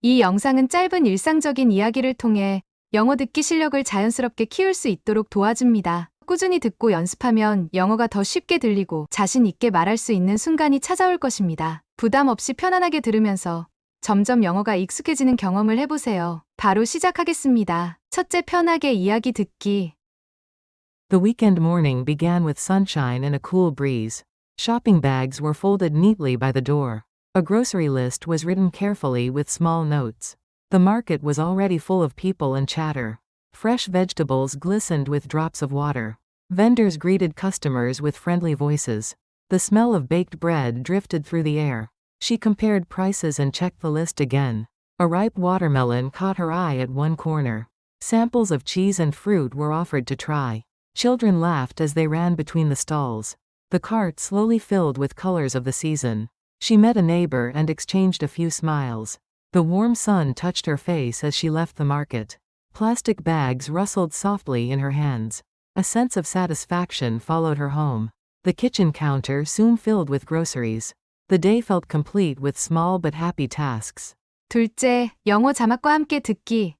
이 영상은 짧은 일상적인 이야기를 통해 영어 듣기 실력을 자연스럽게 키울 수 있도록 도와줍니다. 꾸준히 듣고 연습하면 영어가 더 쉽게 들리고 자신 있게 말할 수 있는 순간이 찾아올 것입니다. 부담 없이 편안하게 들으면서 점점 영어가 익숙해지는 경험을 해보세요. 바로 시작하겠습니다. 첫째, 편하게 이야기 듣기. The weekend morning began with sunshine and a cool breeze. Shopping bags were folded neatly by the door. A grocery list was written carefully with small notes. The market was already full of people and chatter. Fresh vegetables glistened with drops of water. Vendors greeted customers with friendly voices. The smell of baked bread drifted through the air. She compared prices and checked the list again. A ripe watermelon caught her eye at one corner. Samples of cheese and fruit were offered to try. Children laughed as they ran between the stalls. The cart slowly filled with colors of the season. She met a neighbor and exchanged a few smiles. The warm sun touched her face as she left the market. Plastic bags rustled softly in her hands. A sense of satisfaction followed her home. The kitchen counter soon filled with groceries. The day felt complete with small but happy tasks. 둘째, 영어 자막과 함께 듣기.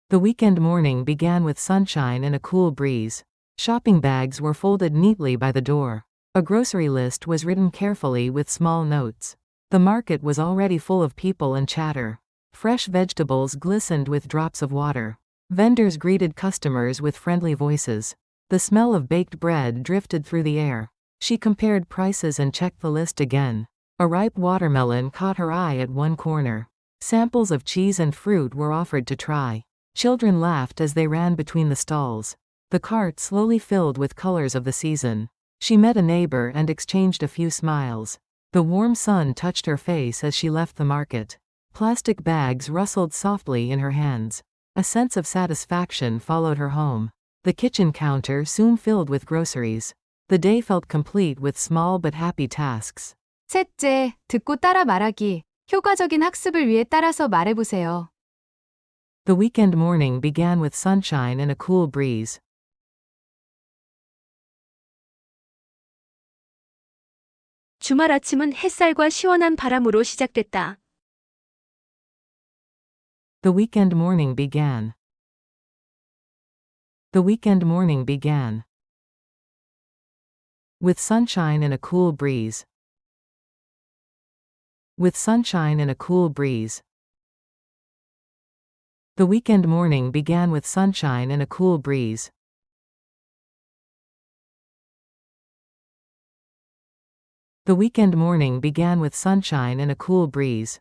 The weekend morning began with sunshine and a cool breeze. Shopping bags were folded neatly by the door. A grocery list was written carefully with small notes. The market was already full of people and chatter. Fresh vegetables glistened with drops of water. Vendors greeted customers with friendly voices. The smell of baked bread drifted through the air. She compared prices and checked the list again. A ripe watermelon caught her eye at one corner. Samples of cheese and fruit were offered to try. Children laughed as they ran between the stalls. The cart slowly filled with colors of the season. She met a neighbor and exchanged a few smiles. The warm sun touched her face as she left the market. Plastic bags rustled softly in her hands. A sense of satisfaction followed her home. The kitchen counter soon filled with groceries. The day felt complete with small but happy tasks. 셋째, 듣고 따라 말하기. 효과적인 학습을 위해 따라서 말해보세요. The weekend morning began with sunshine and a cool breeze. 주말 아침은 햇살과 시원한 바람으로 시작됐다. The weekend morning began. The weekend morning began. With sunshine and a cool breeze. With sunshine and a cool breeze. The weekend morning began with sunshine and a cool breeze. The weekend morning began with sunshine and a cool breeze.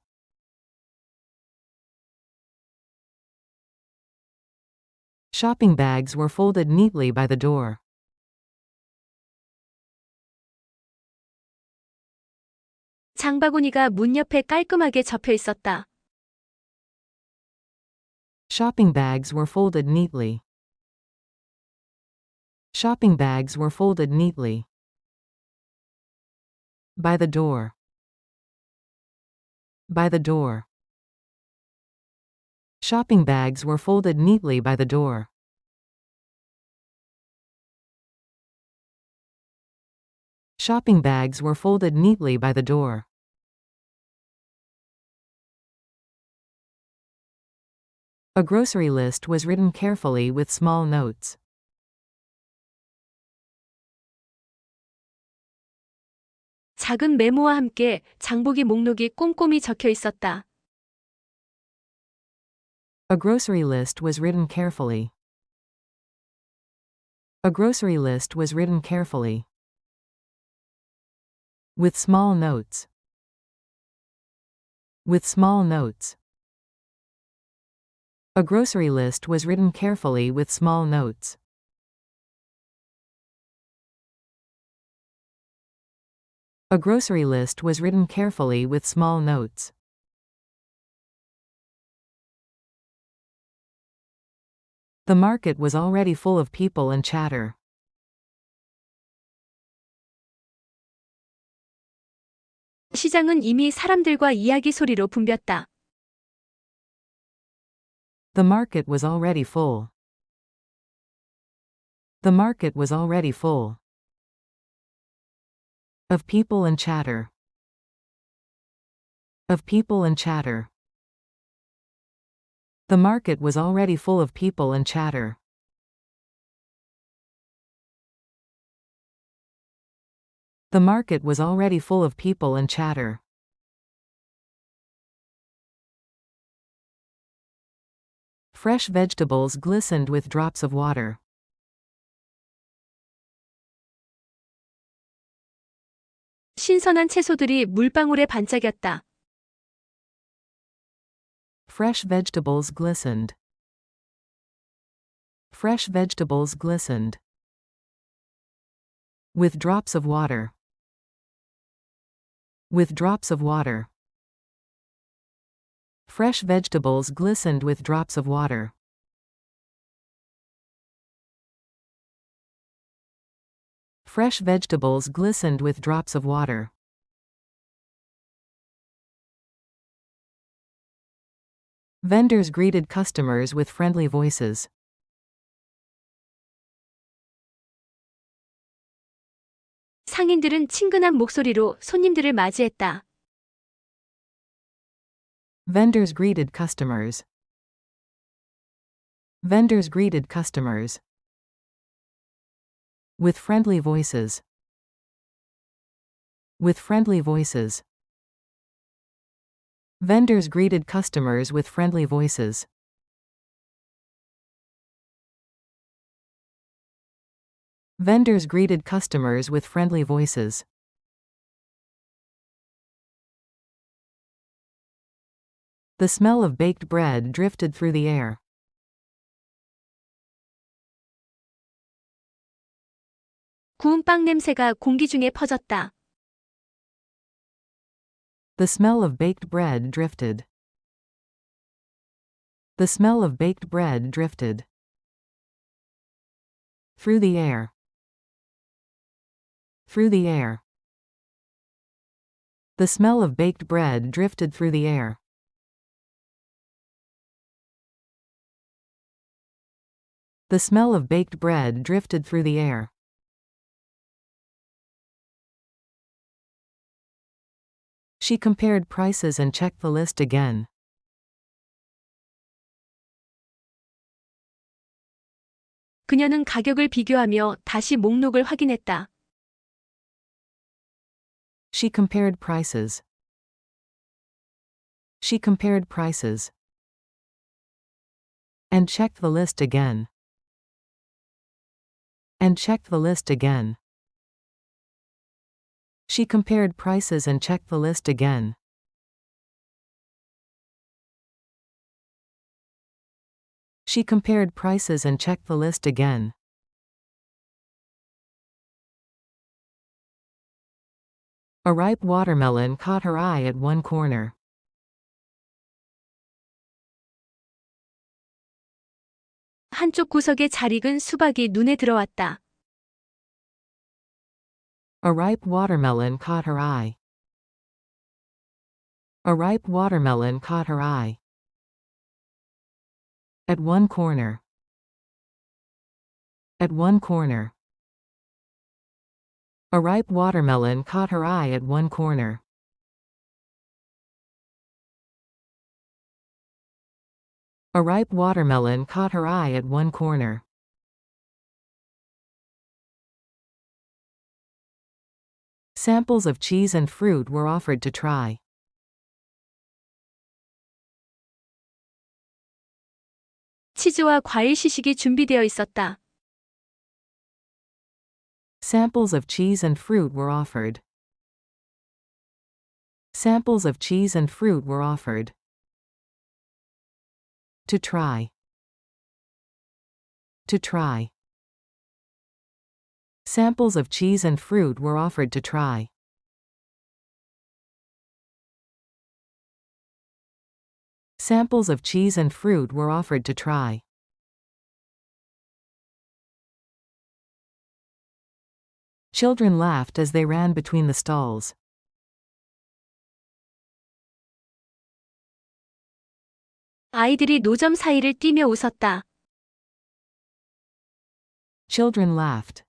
Shopping bags were folded neatly by the door. 장바구니가 문 옆에 깔끔하게 접혀 있었다. Shopping bags were folded neatly. Shopping bags were folded neatly. By the door. By the door. Shopping bags were folded neatly by the door. Shopping bags were folded neatly by the door. A grocery list was written carefully with small notes. 작은 메모와 함께 장보기 목록이 꼼꼼히 적혀 있었다. A grocery list was written carefully. A grocery list was written carefully. With small notes. With small notes. A grocery list was written carefully with small notes. A grocery list was written carefully with small notes. The market was already full of people and chatter. 시장은 이미 사람들과 이야기 소리로 붐볐다. The market was already full. The market was already full. Of people and chatter. Of people and chatter. The market was already full of people and chatter. The market was already full of people and chatter. Fresh vegetables glistened with drops of water. 신선한 채소들이 물방울에 반짝였다. Fresh vegetables glistened. Fresh vegetables glistened. With drops of water. With drops of water. Fresh vegetables glistened with drops of water. Fresh vegetables glistened with drops of water. Vendors greeted customers with friendly voices. 상인들은 친근한 목소리로 손님들을 맞이했다. Vendors greeted customers. Vendors greeted customers. With friendly voices. With friendly voices. Vendors greeted customers with friendly voices. Vendors greeted customers with friendly voices. The smell of baked bread drifted through the air. 구운 빵 냄새가 공기 중에 퍼졌다. The smell of baked bread drifted. The smell of baked bread drifted. Through the air. Through the air. The smell of baked bread drifted through the air. The smell of baked bread drifted through the air. She compared prices and checked the list again. 그녀는 가격을 비교하며 다시 목록을 확인했다. She compared prices. She compared prices. And checked the list again. And checked the list again. She compared prices and checked the list again. She compared prices and checked the list again. A ripe watermelon caught her eye at one corner. 한쪽 구석에 잘 익은 수박이 눈에 들어왔다. A ripe watermelon caught her eye. A ripe watermelon caught her eye. At one corner. At one corner. A ripe watermelon caught her eye at one corner. A ripe watermelon caught her eye at one corner. Samples of cheese and fruit were offered to try. 치즈와 과일 시식이 준비되어 있었다. Samples of cheese and fruit were offered. Samples of cheese and fruit were offered. To try. To try. Samples of cheese and fruit were offered to try. Samples of cheese and fruit were offered to try. Children laughed as they ran between the stalls. 아이들이 노점 사이를 뛰며 웃었다. Children laughed.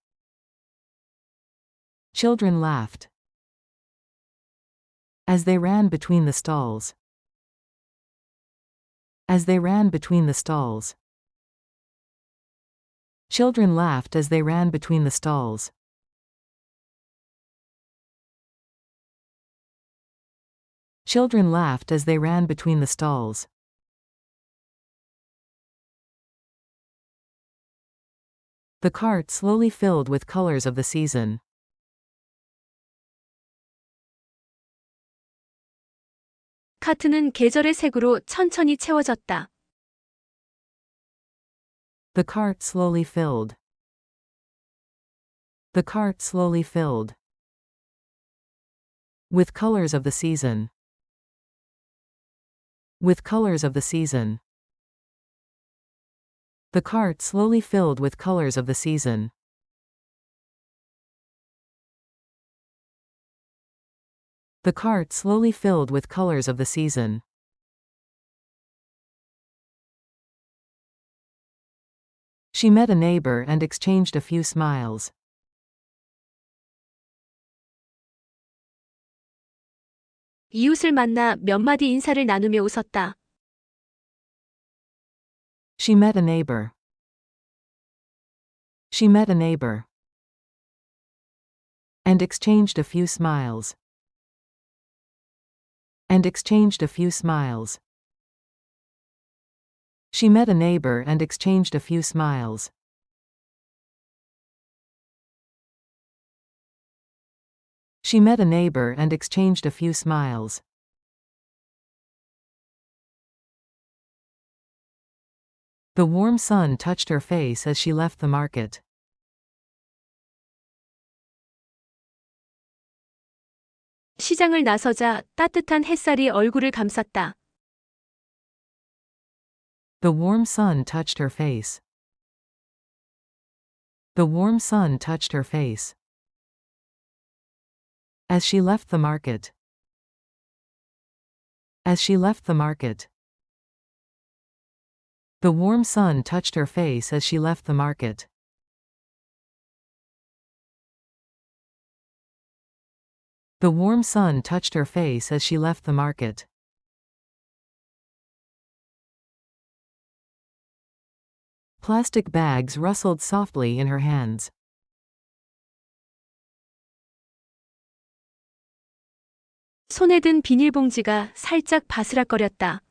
Children laughed. As they ran between the stalls. as they ran between the stalls. Children laughed as they ran between the stalls. Children laughed as they ran between the stalls. The cart slowly filled with colors of the season. 카트는 계절의 색으로 천천히 채워졌다. The cart slowly filled. The cart slowly filled. With colors of the season. With colors of the season. The cart slowly filled with colors of the season. The cart slowly filled with colors of the season. She met a neighbor and exchanged a few smiles. 이웃을 만나 몇 마디 인사를 나누며 웃었다. She met a neighbor. She met a neighbor. And exchanged a few smiles. And exchanged a few smiles. She met a neighbor and exchanged a few smiles. She met a neighbor and exchanged a few smiles. The warm sun touched her face as she left the market. 시장을 나서자 따뜻한 햇살이 얼굴을 감쌌다. The warm sun touched her face. The warm sun touched her face. As she left the market. As she left the market. The warm sun touched her face as she left the market. The warm sun touched her face as she left the market. Plastic bags rustled softly in her hands. 손에 든 비닐봉지가 살짝 바스락거렸다.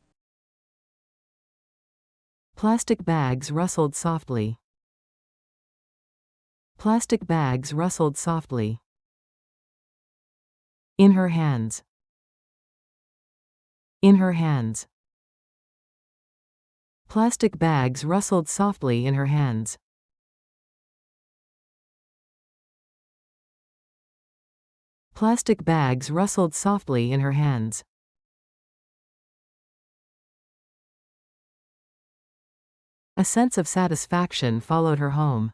Plastic bags rustled softly. Plastic bags rustled softly. In her hands. In her hands. Plastic bags rustled softly in her hands. Plastic bags rustled softly in her hands. A sense of satisfaction followed her home.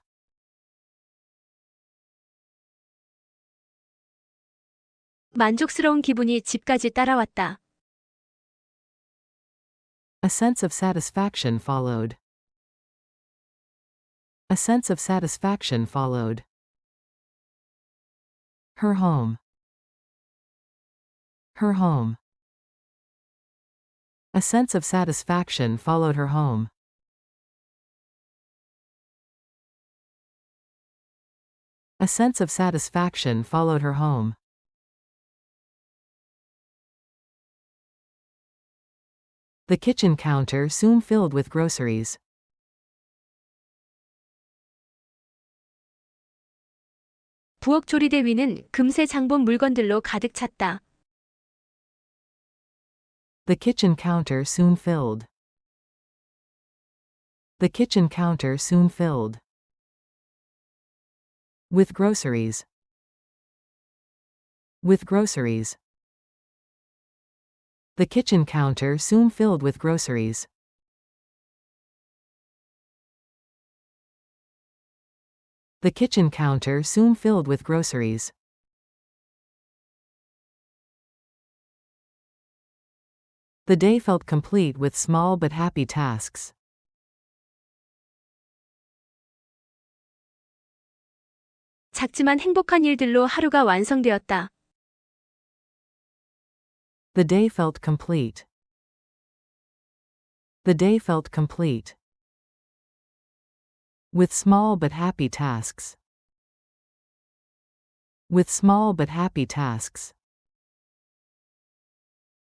만족스러운 기분이 집까지 따라왔다. A sense of satisfaction followed. A sense of satisfaction followed. Her home. Her home. A sense of satisfaction followed her home. A sense of satisfaction followed her home. The kitchen counter soon filled with groceries. 부엌 조리대 위는 금세 장본 물건들로 가득 찼다. The kitchen counter soon filled. The kitchen counter soon filled. With groceries. With groceries. The kitchen counter soon filled with groceries. The kitchen counter soon filled with groceries. The day felt complete with small but happy tasks. 작지만 행복한 일들로 하루가 완성되었다. The day felt complete. The The day felt complete. With small but happy tasks. With small but happy tasks.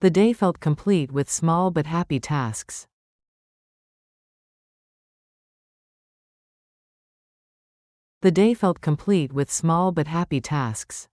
The day felt complete with small but happy tasks. The day felt complete with small but happy tasks.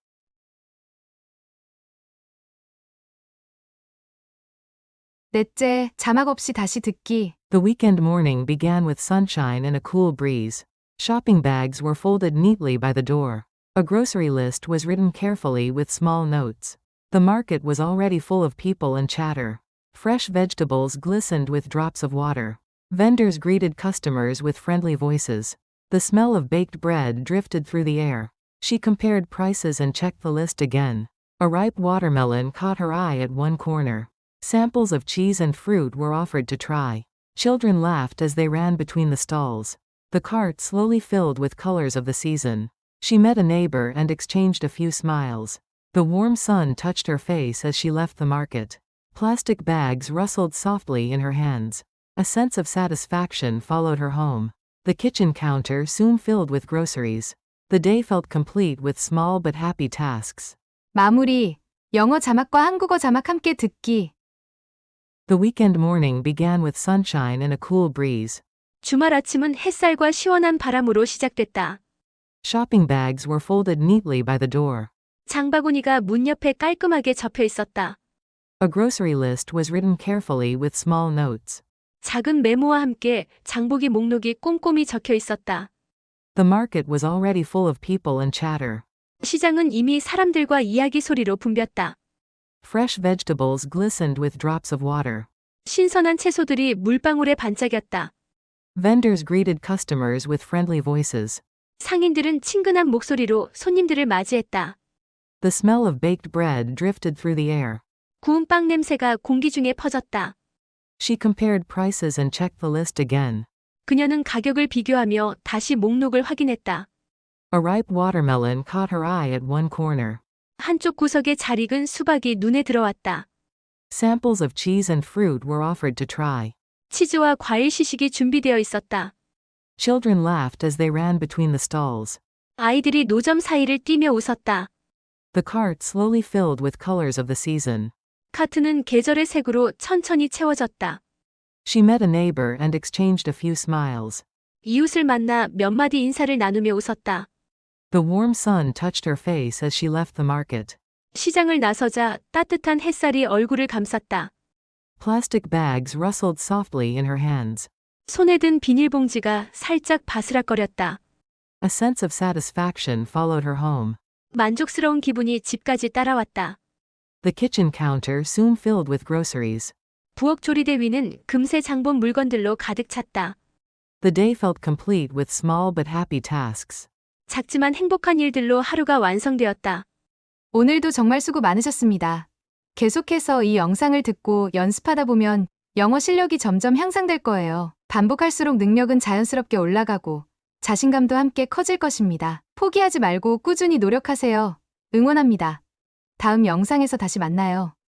넷째, 자막 없이 다시 듣기. The weekend morning began with sunshine and a cool breeze. Shopping bags were folded neatly by the door. A grocery list was written carefully with small notes. The market was already full of people and chatter. Fresh vegetables glistened with drops of water. Vendors greeted customers with friendly voices. The smell of baked bread drifted through the air. She compared prices and checked the list again. A ripe watermelon caught her eye at one corner. Samples of cheese and fruit were offered to try. Children laughed as they ran between the stalls. The cart slowly filled with colors of the season. She met a neighbor and exchanged a few smiles. The warm sun touched her face as she left the market. Plastic bags rustled softly in her hands. A sense of satisfaction followed her home. The kitchen counter soon filled with groceries. The day felt complete with small but happy tasks. 마무리. 영어 자막과 한국어 자막 함께 듣기. The weekend morning began with sunshine and a cool breeze. 주말 아침은 햇살과 시원한 바람으로 시작됐다. Shopping bags were folded neatly by the door. 장바구니가 문 옆에 깔끔하게 접혀 있었다. A grocery list was written carefully with small notes. 작은 메모와 함께 장보기 목록이 꼼꼼히 적혀 있었다. The market was already full of people and chatter. 시장은 이미 사람들과 이야기 소리로 붐볐다. Fresh vegetables glistened with drops of water. 신선한 채소들이 물방울에 반짝였다. Vendors greeted customers with friendly voices. 상인들은 친근한 목소리로 손님들을 맞이했다. The smell of baked bread drifted through the air. 구운 빵 냄새가 공기 중에 퍼졌다. She compared prices and checked the list again. 그녀는 가격을 비교하며 다시 목록을 확인했다. A ripe watermelon caught her eye at one corner. 한쪽 구석에 잘 익은 수박이 눈에 들어왔다. Samples of cheese and fruit were offered to try. 치즈와 과일 시식이 준비되어 있었다. Children laughed as they ran between the stalls. 아이들이 노점 사이를 뛰며 웃었다. The cart slowly filled with colors of the season. 카트는 계절의 색으로 천천히 채워졌다. She met a neighbor and exchanged a few smiles. 이웃을 만나 몇 마디 인사를 나누며 웃었다. The warm sun touched her face as she left the market. 시장을 나서자 따뜻한 햇살이 얼굴을 감쌌다. Plastic bags rustled softly in her hands. 손에 든 비닐봉지가 살짝 바스락거렸다. A sense of satisfaction followed her home. 만족스러운 기분이 집까지 따라왔다. The kitchen counter soon filled with groceries. 부엌 조리대 위는 금세 장본 물건들로 가득 찼다. The day felt complete with small but happy tasks. 작지만 행복한 일들로 하루가 완성되었다. 오늘도 정말 수고 많으셨습니다. 계속해서 이 영상을 듣고 연습하다 보면 영어 실력이 점점 향상될 거예요. 반복할수록 능력은 자연스럽게 올라가고 자신감도 함께 커질 것입니다. 포기하지 말고 꾸준히 노력하세요. 응원합니다. 다음 영상에서 다시 만나요.